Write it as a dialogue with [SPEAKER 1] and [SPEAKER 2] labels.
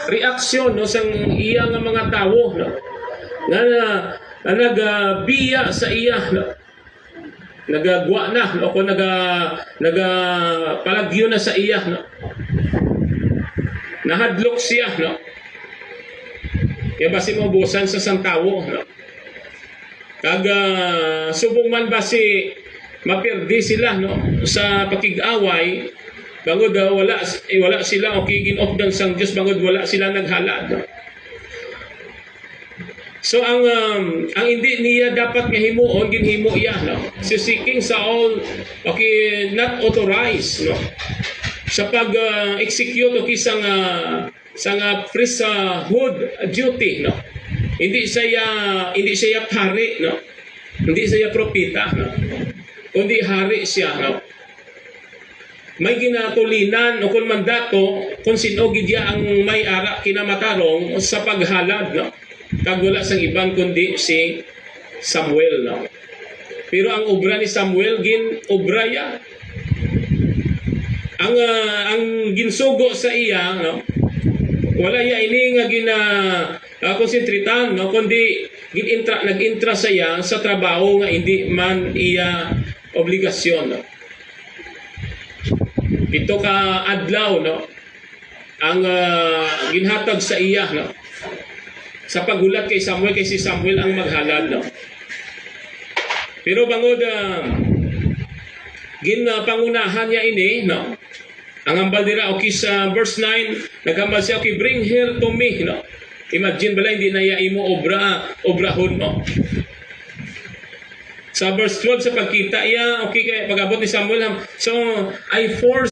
[SPEAKER 1] reaksyon no sang iya nga mga tawo no nga nagabiya sa iya no nagagwa na no o palagyo na sa iya no nahadlok siya no kaya basi mo busan sa santawo no kag subong man basi mapirdi sila no sa pakig-away bangod wala sila o giginopdan sang Dios bangod wala sila naghalad. So ang hindi niya dapat nga himuon ginhimo iya no. So seeking sa all okay not authorized no. Sa pag execute o kisang sang priesthood duty no. Hindi siya hari no. Hindi siya propeta no. Kundi hari siya no. May ginatulinan o kung mandato kung sino gidya ang may ara kinamatarong sa paghalad no kag wala sang ibang kundi si Samuel no pero ang obra ni Samuel gin obra ya ang ginsugo sa iya no wala ya ini nga konsentritan no kundi nag-intra sa iya sa trabaho nga hindi man iya obligasyon no. Ito ka adlaw no ang ginhatag sa iya no sa pagulat kay Samuel kay si Samuel ang maghalad no pero bangod pangunahan niya ini no ang ambal dira okay sa verse 9 nagambal siya okay bring her to me no imagine bala hindi na iya imo obrahon no sa verse 12 sa pagkita iya okay kay pag-abot ni Samuel so I force